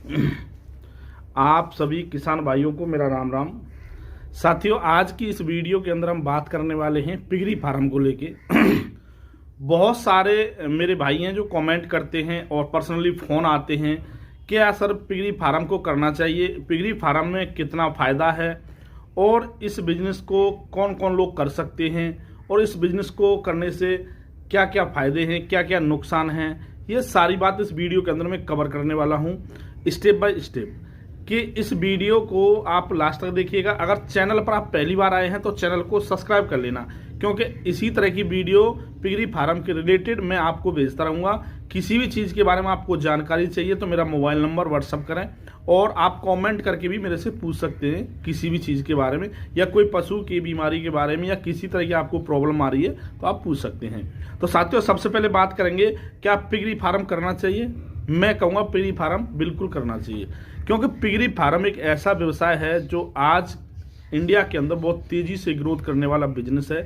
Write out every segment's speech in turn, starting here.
आप सभी किसान भाइयों को मेरा राम राम। साथियों, आज की इस वीडियो के अंदर हम बात करने वाले हैं पिगरी फार्म को लेके। बहुत सारे मेरे भाई हैं जो कमेंट करते हैं और पर्सनली फ़ोन आते हैं, क्या सर पिगरी फार्म को करना चाहिए, पिगरी फार्म में कितना फ़ायदा है और इस बिज़नेस को कौन कौन लोग कर सकते हैं और इस बिज़नेस को करने से क्या क्या फ़ायदे हैं, क्या क्या नुकसान हैं। ये सारी बात इस वीडियो के अंदर मैं कवर करने वाला हूँ स्टेप बाय स्टेप। कि इस वीडियो को आप लास्ट तक देखिएगा। अगर चैनल पर आप पहली बार आए हैं तो चैनल को सब्सक्राइब कर लेना, क्योंकि इसी तरह की वीडियो पिगरी फार्म के रिलेटेड मैं आपको भेजता रहूँगा। किसी भी चीज़ के बारे में आपको जानकारी चाहिए तो मेरा मोबाइल नंबर व्हाट्सअप करें और आप कमेंट करके भी मेरे से पूछ सकते हैं किसी भी चीज़ के बारे में, या कोई पशु की बीमारी के बारे में, या किसी तरह की आपको प्रॉब्लम आ रही है तो आप पूछ सकते हैं। तो साथियों, सबसे पहले बात करेंगे क्या पिगरी फार्म करना चाहिए। मैं कहूँगा पिगरी फार्म बिल्कुल करना चाहिए, क्योंकि पिगरी फार्म एक ऐसा व्यवसाय है जो आज इंडिया के अंदर बहुत तेज़ी से ग्रोथ करने वाला बिजनेस है।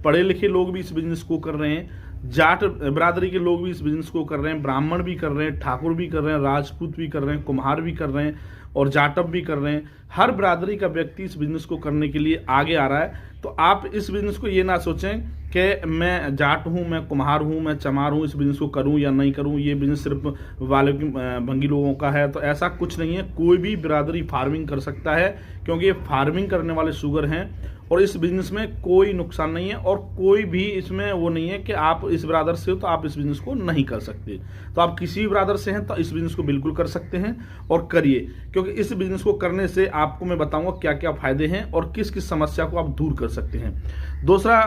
पढ़े लिखे लोग भी इस बिजनेस को कर रहे हैं, जाट बिरादरी के लोग भी इस बिजनेस को कर रहे हैं, ब्राह्मण भी कर रहे हैं, ठाकुर भी कर रहे हैं, राजपूत भी कर रहे हैं, कुम्हार भी कर रहे हैं और जाटव भी कर रहे हैं। हर बिरादरी का व्यक्ति इस बिजनेस को करने के लिए आगे आ रहा है। तो आप इस बिजनेस को ये ना सोचें कि मैं जाट हूँ, मैं कुम्हार हूँ, मैं चमार हूँ, इस बिजनेस को करूँ या नहीं करूँ, ये बिजनेस सिर्फ वाले भंगी लोगों का है। तो ऐसा कुछ नहीं है, कोई भी बिरादरी फार्मिंग कर सकता है, क्योंकि ये फार्मिंग करने वाले शुगर हैं और इस बिजनेस में कोई नुकसान नहीं है और कोई भी इसमें वो नहीं है कि आप इस ब्रादर से हो तो आप इस बिजनेस को नहीं कर सकते। तो आप किसी भी ब्रादर से हैं तो इस बिजनेस को बिल्कुल कर सकते हैं और करिए, क्योंकि इस बिजनेस को करने से आपको मैं बताऊंगा क्या क्या फायदे हैं और किस किस समस्या को आप दूर कर सकते हैं। दूसरा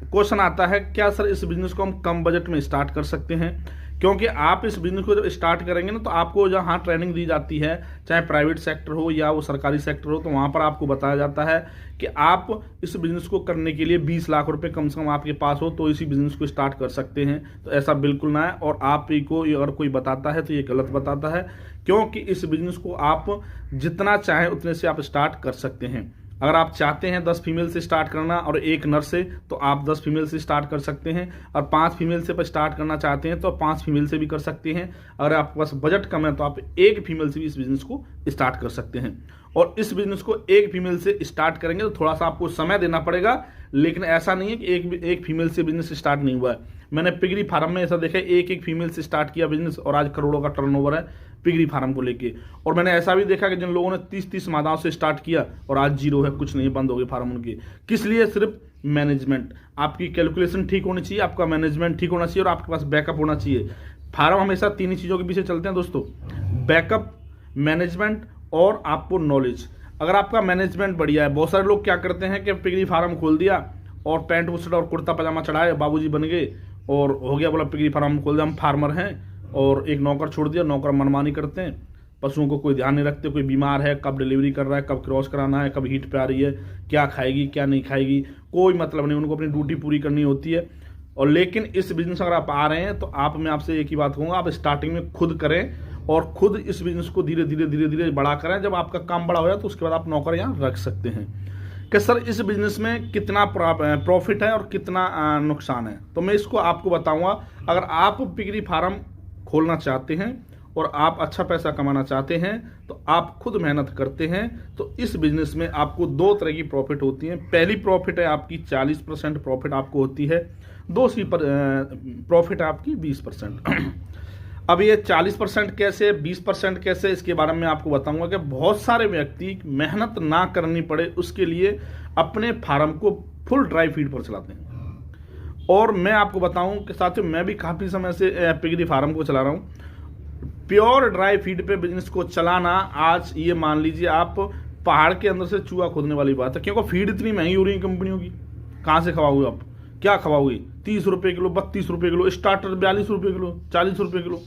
क्वेश्चन आता है, क्या सर इस बिजनेस को हम कम बजट में स्टार्ट कर सकते हैं। क्योंकि आप इस बिजनेस को जब स्टार्ट करेंगे ना, तो आपको जहाँ ट्रेनिंग दी जाती है, चाहे प्राइवेट सेक्टर हो या वो सरकारी सेक्टर हो, तो वहाँ पर आपको बताया जाता है कि आप इस बिजनेस को करने के लिए 20 लाख रुपए कम से कम आपके पास हो तो इसी बिजनेस को स्टार्ट कर सकते हैं। तो ऐसा बिल्कुल ना है, और आप ही को अगर कोई बताता है तो ये गलत बताता है, क्योंकि इस बिजनेस को आप जितना चाहें उतने से आप स्टार्ट कर सकते हैं। अगर आप चाहते हैं 10 फीमेल से स्टार्ट करना और एक नर से, तो आप 10 फीमेल से स्टार्ट कर सकते हैं, और 5 फीमेल से पर स्टार्ट करना चाहते हैं तो 5 फीमेल से भी कर सकते हैं। अगर आपके पास बजट कम है तो आप एक फीमेल से भी इस बिजनेस को स्टार्ट कर सकते हैं। और इस बिजनेस को एक फीमेल से स्टार्ट करेंगे तो थोड़ा सा आपको समय देना पड़ेगा, लेकिन ऐसा नहीं है कि एक फीमेल से बिजनेस स्टार्ट नहीं हुआ है। मैंने पिगरी फार्म में ऐसा देखा है, एक फीमेल से स्टार्ट किया बिजनेस और आज करोड़ों का टर्नओवर है पिगरी फार्म को लेके। और मैंने ऐसा भी देखा कि जिन लोगों ने 30-30 मादाओं से स्टार्ट किया और आज जीरो है, कुछ नहीं, बंद हो गए फार्म उनके। किस लिए? सिर्फ मैनेजमेंट। आपकी कैलकुलेशन ठीक होनी चाहिए, आपका मैनेजमेंट ठीक होना चाहिए और आपके पास बैकअप होना चाहिए। फार्म हमेशा 3 ही चीज़ों के पीछे चलते हैं दोस्तों, बैकअप, मैनेजमेंट और आपको नॉलेज। अगर आपका मैनेजमेंट बढ़िया है, बहुत सारे लोग क्या करते हैं कि पिगरी फार्म खोल दिया और पैंट बुशर्ट और कुर्ता पजामा चढ़ाए, बाबूजी बन गए और हो गया, बोला पिगरी फार्म खोल दिया, हम फार्मर हैं, और एक नौकर छोड़ दिया, नौकर मनमानी करते हैं, पशुओं को कोई ध्यान नहीं रखते, कोई बीमार है, कब डिलीवरी कर रहा है, कब क्रॉस कराना है, कब हीट पे आ रही है, क्या खाएगी क्या नहीं खाएगी, कोई मतलब नहीं, उनको अपनी ड्यूटी पूरी करनी होती है। और लेकिन इस बिजनेस अगर आप आ रहे हैं तो मैं आपसे एक ही बात कहूँगा, आप स्टार्टिंग में खुद करें और खुद इस बिजनेस को धीरे धीरे बड़ा करें। जब आपका काम बड़ा हो जाए तो उसके बाद आप नौकर यहाँ रख सकते हैं। कि सर इस बिजनेस में कितना प्रॉफिट है और कितना नुकसान है, तो मैं इसको आपको बताऊंगा। अगर आप पिगरी फार्म खोलना चाहते हैं और आप अच्छा पैसा कमाना चाहते हैं, तो आप खुद मेहनत करते हैं, तो इस बिजनेस में आपको 2 तरह की प्रॉफिट होती है। पहली प्रॉफिट है आपकी 40% प्रॉफिट आपको होती है, दूसरी प्रॉफिट है आपकी 20%। अब ये 40% कैसे, 20% कैसे, इसके बारे में आपको बताऊंगा कि बहुत सारे व्यक्ति मेहनत ना करनी पड़े उसके लिए अपने फार्म को फुल ड्राई फीड पर चलाते हैं। और मैं आपको बताऊं कि साथियों, मैं भी काफ़ी समय से पिगरी फार्म को चला रहा हूं। प्योर ड्राई फीड पे बिजनेस को चलाना, आज ये मान लीजिए आप पहाड़ के अंदर से चूहा खोदने वाली बात है, क्योंकि फीड इतनी महंगी हो रही है कंपनियों की। कहाँ से खवाओगे आप, क्या खवाओगे? 30 रुपये किलो, 32 रुपये किलो, स्टार्टर 42 रुपये किलो, 40 रुपये किलो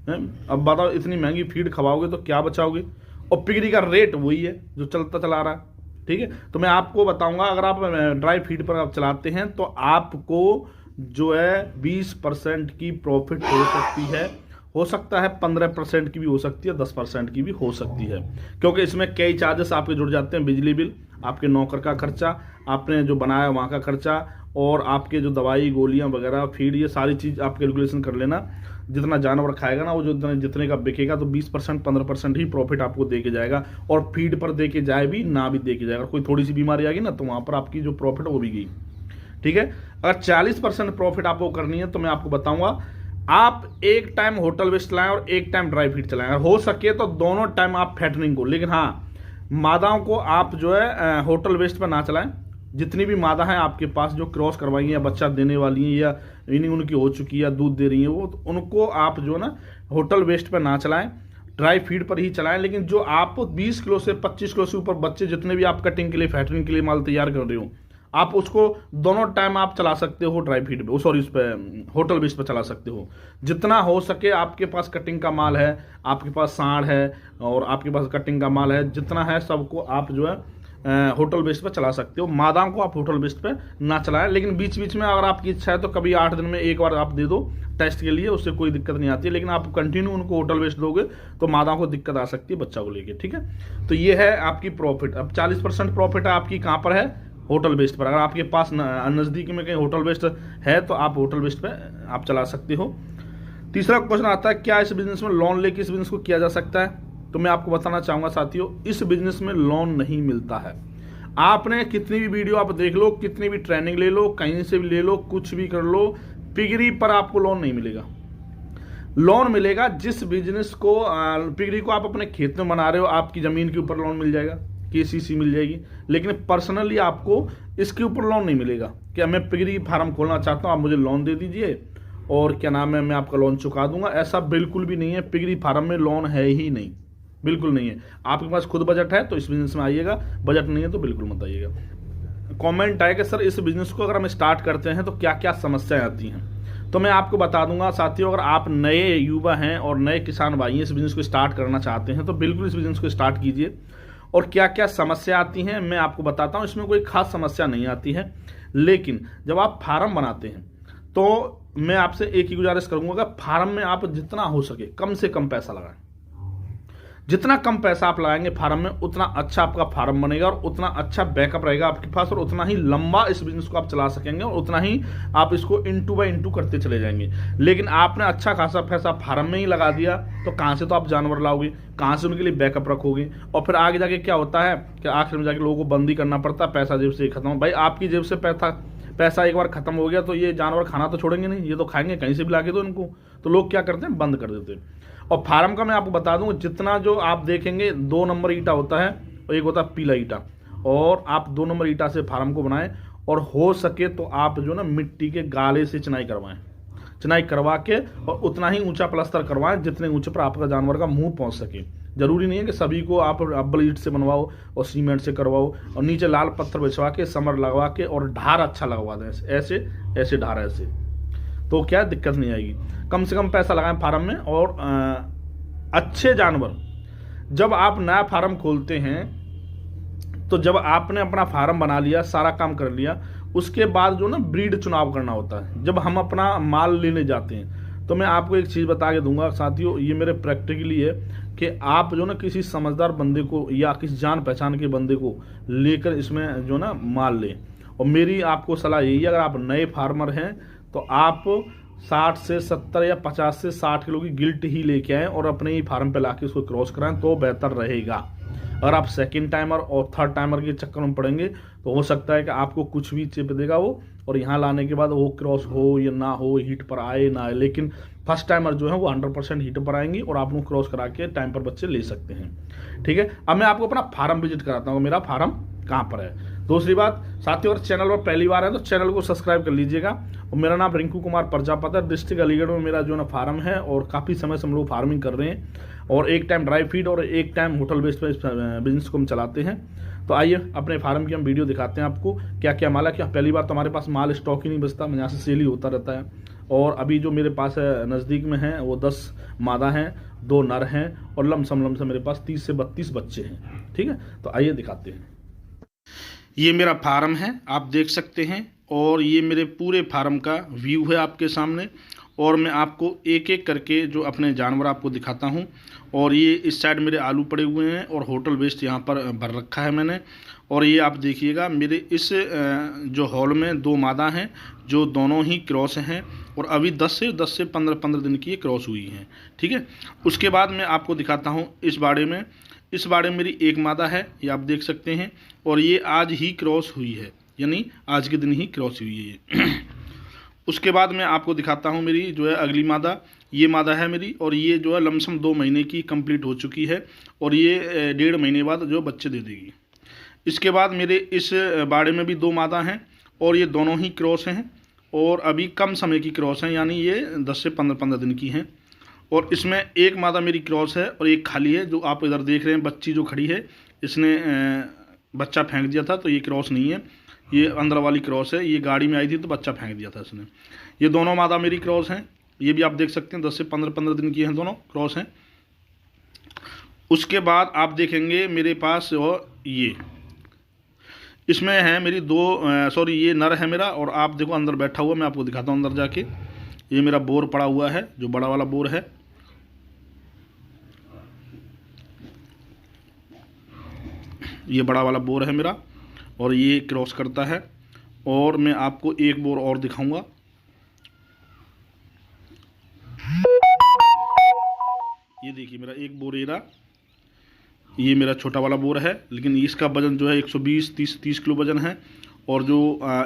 है। अब बताओ, इतनी महंगी फीड खवाओगे तो क्या बचाओगे? और पिगरी का रेट वही है जो चलता चला रहा है, ठीक है। तो मैं आपको बताऊंगा, अगर आप ड्राई फीड पर आप चलाते हैं तो आपको जो है 20% की प्रॉफिट हो सकती है, हो सकता है 15% की भी हो सकती है, 10% की भी हो सकती है, क्योंकि इसमें कई चार्जेस आपके जुड़ जाते हैं। बिजली बिल, आपके नौकर का खर्चा, आपने जो बनाया वहाँ का खर्चा, और आपके जो दवाई गोलियाँ वगैरह फीड, ये सारी चीज़ आप कैलकुलेशन कर लेना। जितना जानवर खाएगा ना वो जो जितने का बिकेगा तो 20% 15% ही प्रॉफिट आपको दे के जाएगा, और फीड पर दे के जाए भी ना भी दे के जाएगा, कोई थोड़ी सी बीमारी आ गई ना तो वहाँ पर आपकी जो प्रॉफिट वो भी गई। ठीक है, अगर 40% प्रॉफिट आपको करनी है तो मैं आपको बताऊंगा आप एक टाइम होटल वेस्ट चलाएं और एक टाइम ड्राई फीड चलाएं, अगर हो सके तो दोनों टाइम आप फैटनिंग को, लेकिन हाँ मादाओं को आप जो है होटल वेस्ट पर ना चलाएं। जितनी भी मादा हैं आपके पास जो क्रॉस करवाई या बच्चा देने वाली हैं या इनिंग उनकी हो चुकी है या दूध दे रही है वो, तो उनको आप जो ना होटल वेस्ट पर ना चलाएं, ड्राई फीड पर ही चलाएं। लेकिन जो आप 20 किलो से 25 किलो से ऊपर बच्चे जितने भी आप कटिंग के लिए फैटनिंग के लिए माल तैयार कर रहे हो, आप उसको दोनों टाइम आप चला सकते हो ड्राई फीड पे, सॉरी उस पर होटल बेस पर चला सकते हो। जितना हो सके आपके पास कटिंग का माल है, आपके पास सांड है और आपके पास कटिंग का माल है, जितना है सबको आप जो है होटल बेस पर चला सकते हो। मादाओं को आप होटल बेस पे ना चलाएं, लेकिन बीच बीच में अगर आपकी इच्छा है तो कभी 8 दिन में एक बार आप दे दो टेस्ट के लिए, उससे कोई दिक्कत नहीं आती है। लेकिन आप कंटिन्यू उनको होटल बेस दोगे तो मादाओं को दिक्कत आ सकती है बच्चा को लेके। ठीक है, तो ये है आपकी प्रॉफिट। अब 40% प्रॉफिट आपकी कहाँ पर है? होटल बेस्ड पर। अगर आपके पास नज़दीक में कहीं होटल बेस्ड है तो आप होटल बेस्ड पे आप चला सकते हो। तीसरा क्वेश्चन आता है क्या इस बिजनेस में लोन लेके इस बिजनेस को किया जा सकता है? तो मैं आपको बताना चाहूंगा साथियों, इस बिजनेस में लोन नहीं मिलता है। आपने कितनी भी वीडियो आप देख लो, कितनी भी ट्रेनिंग ले लो, कहीं से भी ले लो, कुछ भी कर लो, पिगरी पर आपको लोन नहीं मिलेगा। लोन मिलेगा जिस बिजनेस को पिगरी को आप अपने खेत में बना रहे हो, आपकी जमीन के ऊपर लोन मिल जाएगा, केसीसी मिल जाएगी। लेकिन पर्सनली आपको इसके ऊपर लोन नहीं मिलेगा कि मैं पिगरी फार्म खोलना चाहता हूं, आप मुझे लोन दे दीजिए और क्या नाम है मैं आपका लोन चुका दूंगा। ऐसा बिल्कुल भी नहीं है, पिगरी फार्म में लोन है ही नहीं, बिल्कुल नहीं है। आपके पास खुद बजट है तो इस बिजनेस में आइएगा, बजट नहीं है तो बिल्कुल मत आइएगा। कमेंट आए कि सर इस बिजनेस को अगर हम स्टार्ट करते हैं तो क्या क्या समस्याएं आती हैं, तो मैं आपको बता दूंगा साथियों। अगर आप नए युवा हैं और नए किसान भाई हैं, इस बिजनेस को स्टार्ट करना चाहते हैं तो बिल्कुल इस बिजनेस को स्टार्ट कीजिए। और क्या क्या समस्या आती हैं मैं आपको बताता हूं। इसमें कोई खास समस्या नहीं आती है, लेकिन जब आप फार्म बनाते हैं तो मैं आपसे एक ही गुजारिश करूंगा कि फार्म में आप जितना हो सके कम से कम पैसा लगाएं। जितना कम पैसा आप लगाएंगे फार्म में उतना अच्छा आपका फार्म बनेगा और उतना अच्छा बैकअप रहेगा आपके पास, और उतना ही लंबा इस बिजनेस को आप चला सकेंगे और उतना ही आप इसको इंटू बाय इंटू करते चले जाएंगे। लेकिन आपने अच्छा खासा पैसा फार्म में ही लगा दिया तो कहां से तो आप जानवर लाओगे, कहां से उनके लिए बैकअप रखोगे, और फिर आगे जाके क्या होता है कि आखिर में जाके लोगों को बंदी करना पड़ता है, पैसा जेब से खत्म। भाई आपकी जेब से पैसा एक बार खत्म हो गया तो ये जानवर खाना तो छोड़ेंगे नहीं, ये तो खाएंगे, कहीं से भी लाके दो इनको। तो लोग क्या करते हैं, बंद कर देते हैं। और फार्म का मैं आपको बता दूं, जितना जो आप देखेंगे 2 नंबर ईटा होता है और एक होता है पीला ईटा, और आप 2 नंबर ईटा से फार्म को बनाएं, और हो सके तो आप जो ना मिट्टी के गाले से चिनाई करवाएं, चिनाई करवा के और उतना ही ऊंचा प्लास्टर करवाएं जितने ऊंचे पर आपका जानवर का मुंह पहुंच सके। जरूरी नहीं है कि सभी को आप अब्बल ईंट से बनवाओ और सीमेंट से करवाओ और नीचे लाल पत्थर बिछवा के समर लगवा के और ढार अच्छा लगवा दें, ऐसे ऐसे ढार ऐसे, तो क्या दिक्कत नहीं आएगी। कम से कम पैसा लगाएं फार्म में। और अच्छे जानवर, जब आप नया फार्म खोलते हैं तो जब आपने अपना फार्म बना लिया, सारा काम कर लिया, उसके बाद जो ना ब्रीड चुनाव करना होता है। जब हम अपना माल लेने जाते हैं तो मैं आपको एक चीज़ बता के दूंगा साथियों, ये मेरे प्रैक्टिकली है कि आप जो ना किसी समझदार बंदे को या किसी जान पहचान के बंदे को लेकर इसमें जो ना माल लें। और मेरी आपको सलाह यही है, अगर आप नए फार्मर हैं तो आप 60 से 70 या 50 से 60 किलो की गिल्ट ही लेके आएँ और अपने ही फार्म पे लाके उसको क्रॉस कराएं तो बेहतर रहेगा। अगर आप सेकंड टाइमर और थर्ड टाइमर के चक्कर में पड़ेंगे तो हो सकता है कि आपको कुछ भी चिप देगा वो, और यहाँ लाने के बाद वो क्रॉस हो या ना हो, हीट पर आए ना आए, लेकिन फर्स्ट टाइमर जो है वो 100% हीट पर आएंगी और आप लोग क्रॉस करा के टाइम पर बच्चे ले सकते हैं। ठीक है, अब मैं आपको अपना फार्म विजिट कराता हूँ, मेरा फार्म कहाँ पर है। दूसरी बात साथियों, अगर चैनल पर पहली बार है तो चैनल को सब्सक्राइब कर लीजिएगा। और मेरा नाम रिंकू कुमार प्रजापति है, डिस्ट्रिक्ट अलीगढ़ में मेरा जो ना फार्म है, और काफ़ी समय से हम लोग फार्मिंग कर रहे हैं, और एक टाइम ड्राई फीड और एक टाइम होटल बेस्ड पे बिजनेस को हम चलाते हैं। तो आइए अपने फार्म की हम वीडियो दिखाते हैं आपको क्या क्या माल है। क्या पहली बार तो हमारे पास माल स्टॉक ही नहीं बचता, यहाँ से सेल ही होता रहता है। और अभी जो मेरे पास नज़दीक में है वो 10 मादा हैं, 2 नर हैं, और लमसम मेरे पास 30 से 32 बच्चे हैं। ठीक है, तो आइए दिखाते हैं। ये मेरा फार्म है, आप देख सकते हैं, और ये मेरे पूरे फार्म का व्यू है आपके सामने। और मैं आपको एक एक करके जो अपने जानवर आपको दिखाता हूं। और ये इस साइड मेरे आलू पड़े हुए हैं और होटल वेस्ट यहाँ पर भर रखा है मैंने। और ये आप देखिएगा मेरे इस जो हॉल में 2 मादा हैं जो दोनों ही क्रॉस हैं और अभी 10 से 15 दिन की ये क्रॉस हुई हैं। ठीक है, उसके बाद मैं आपको दिखाता हूँ इस बाड़े में। इस बाड़े में मेरी 1 मादा है, ये आप देख सकते हैं, और ये आज ही क्रॉस हुई है, यानी आज के दिन ही क्रॉस हुई है ये। उसके बाद मैं आपको दिखाता हूँ मेरी जो है अगली मादा। ये मादा है मेरी और ये जो है लमसम 2 महीने की कंप्लीट हो चुकी है और ये 1.5 महीने बाद जो बच्चे दे देगी। इसके बाद मेरे इस बाड़े में भी 2 मादा हैं और ये दोनों ही क्रॉस हैं और अभी कम समय की क्रॉस हैं, यानी ये 10 से 15 दिन की हैं। और इसमें 1 मादा मेरी क्रॉस है और एक खाली है, जो आप इधर देख रहे हैं बच्ची जो खड़ी है, इसने बच्चा फेंक दिया था, तो ये क्रॉस नहीं है, ये अंदर वाली क्रॉस है। ये गाड़ी में आई थी तो बच्चा फेंक दिया था इसने। ये दोनों मादा मेरी क्रॉस हैं, ये भी आप देख सकते हैं 10 से 15 दिन की हैं, दोनों क्रॉस हैं। उसके बाद आप देखेंगे मेरे पास और ये इसमें है मेरी 2 ये नर है मेरा, और आप देखो अंदर बैठा हुआ, मैं आपको दिखाता हूँ अंदर जाके। ये मेरा बोर पड़ा हुआ है, जो बड़ा वाला बोर है। ये बड़ा वाला बोर है मेरा और ये क्रॉस करता है। और मैं आपको एक बोर और दिखाऊंगा। ये देखिए मेरा एक बोर ये मेरा छोटा वाला बोर है, लेकिन इसका वजन जो है 120-30 किलो वजन है। और जो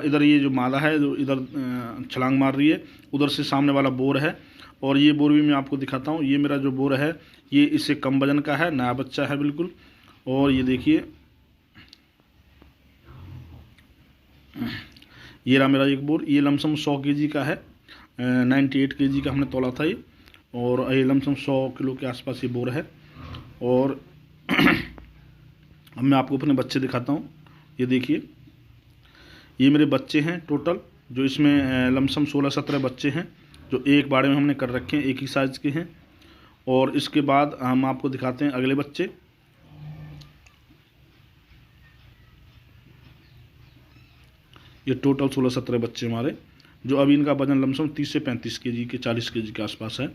इधर ये जो मादा है जो इधर छलांग मार रही है, उधर से सामने वाला बोर है। और ये बोर भी मैं आपको दिखाता हूँ। ये मेरा जो बोर है ये इससे कम वजन का है, नया बच्चा है बिल्कुल। और ये देखिए ये रहा मेरा एक बोर, ये लमसम 100 केजी का है, 98 केजी का हमने तोला था ये। और ये लमसम 100 किलो के आसपास ये बोर है। और अब मैं आपको अपने बच्चे दिखाता हूँ। ये देखिए ये मेरे बच्चे हैं टोटल, जो इसमें लमसम 16-17 बच्चे हैं, जो एक बाड़े में हमने कर रखे हैं, एक ही साइज़ के हैं। और इसके बाद हम आपको दिखाते हैं अगले बच्चे। ये टोटल 16-17 बच्चे हमारे, जो अभी इनका वजन लमसम 30 से 35 केजी के 40 केजी के आसपास है।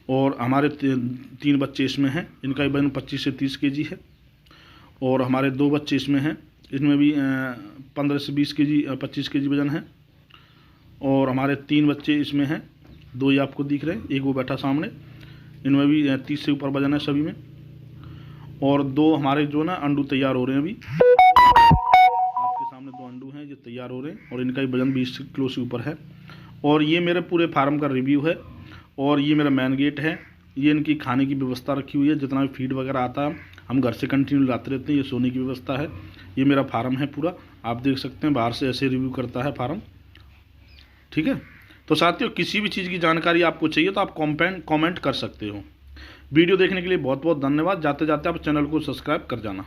और हमारे 3 बच्चे इसमें हैं, इनका वजन 25 से 30 केजी है। और हमारे 2 बच्चे इसमें हैं, इसमें भी 15 से 20 केजी 25 केजी वजन है। और हमारे 3 बच्चे इसमें हैं, 2 ये आपको दिख रहे हैं, एक वो बैठा सामने, इनमें भी 30 से ऊपर वजन है सभी में। और 2 हमारे जो ना अंडू तैयार हो रहे हैं, अभी आपके सामने 2 अंडू हैं जो तैयार हो रहे हैं और इनका भी वजन 20 किलो से ऊपर है। और ये मेरे पूरे फार्म का रिव्यू है। और ये मेरा मेन गेट है, ये इनकी खाने की व्यवस्था रखी हुई है, जितना भी फीड वगैरह आता है हम घर से कंटिन्यू लाते रहते हैं। ये सोने की व्यवस्था है। ये मेरा फार्म है पूरा, आप देख सकते हैं, बाहर से ऐसे रिव्यू करता है फार्म। ठीक है, तो साथियों किसी भी चीज़ की जानकारी आपको चाहिए तो आप कमेंट कर सकते हो। वीडियो देखने के लिए बहुत बहुत धन्यवाद। जाते जाते आप चैनल को सब्सक्राइब कर जाना।